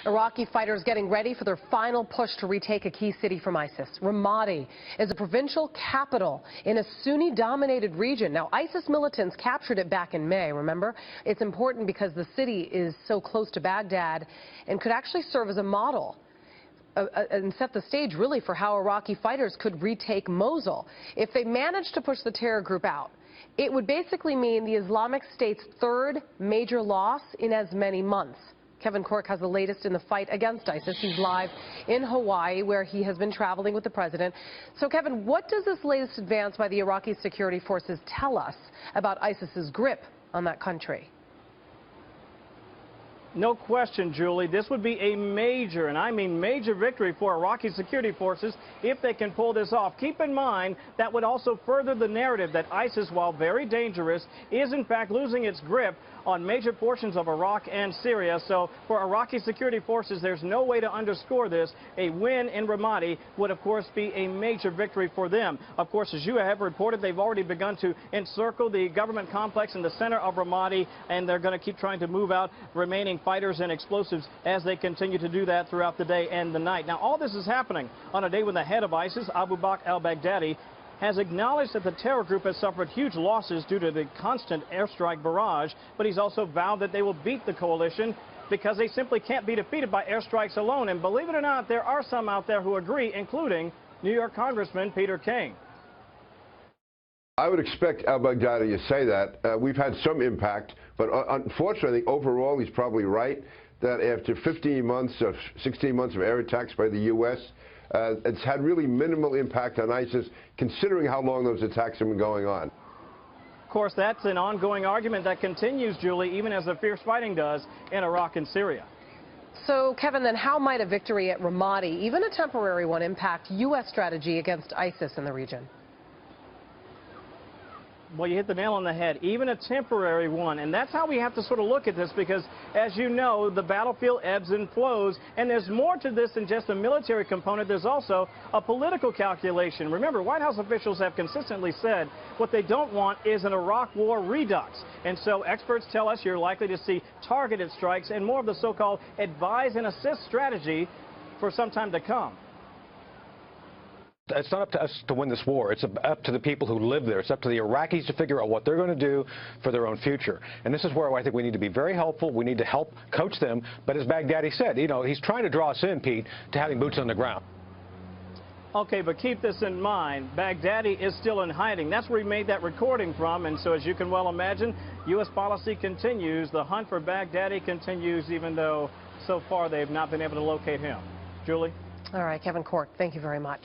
Iraqi fighters getting ready for their final push to retake a key city from ISIS. Ramadi is a provincial capital in a Sunni-dominated region. Now, ISIS militants captured it back in May, remember? It's important because the city is so close to Baghdad and could actually serve as a model and set the stage, really, for how Iraqi fighters could retake Mosul. If they manage to push the terror group out, it would basically mean the Islamic State's third major loss in as many months. Kevin Corke has the latest in the fight against ISIS. He's live in Hawaii, where he has been traveling with the president. So, Kevin, what does this latest advance by the Iraqi security forces tell us about ISIS's grip on that country? No question, Julie, this would be a major, and I mean major, victory for Iraqi security forces if they can pull this off. Keep in mind that would also further the narrative that ISIS, while very dangerous, is in fact losing its grip on major portions of Iraq and Syria. So for Iraqi security forces, there's no way to underscore this. A win in Ramadi would, of course, be a major victory for them. Of course, as you have reported, they've already begun to encircle the government complex in the center of Ramadi, and they're going to keep trying to move out remaining fighters and explosives as they continue to do that throughout the day and the night. Now, all this is happening on a day when the head of ISIS, Abu Bakr al-Baghdadi, has acknowledged that the terror group has suffered huge losses due to the constant airstrike barrage, but he's also vowed that they will beat the coalition because they simply can't be defeated by airstrikes alone. And believe it or not, there are some out there who agree, including New York Congressman Peter King. I would expect al-Baghdadi to say that. We've had some impact, but unfortunately, overall, he's probably right that after 16 months of air attacks by the U.S., it's had really minimal impact on ISIS, considering how long those attacks have been going on. Of course, that's an ongoing argument that continues, Julie, even as the fierce fighting does in Iraq and Syria. So, Kevin, then how might a victory at Ramadi, even a temporary one, impact U.S. strategy against ISIS in the region? Well, you hit the nail on the head, even a temporary one. And that's how we have to sort of look at this because, as you know, the battlefield ebbs and flows. And there's more to this than just a military component. There's also a political calculation. Remember, White House officials have consistently said what they don't want is an Iraq war redux. And so experts tell us you're likely to see targeted strikes and more of the so-called advise and assist strategy for some time to come. It's not up to us to win this war. It's up to the people who live there. It's up to the Iraqis to figure out what they're going to do for their own future. And this is where I think we need to be very helpful. We need to help coach them. But as Baghdadi said, you know, he's trying to draw us in, Pete, to having boots on the ground. Okay, but keep this in mind. Baghdadi is still in hiding. That's where he made that recording from. And so, as you can well imagine, U.S. policy continues. The hunt for Baghdadi continues, even though so far they've not been able to locate him. Julie? All right, Kevin Corke, thank you very much.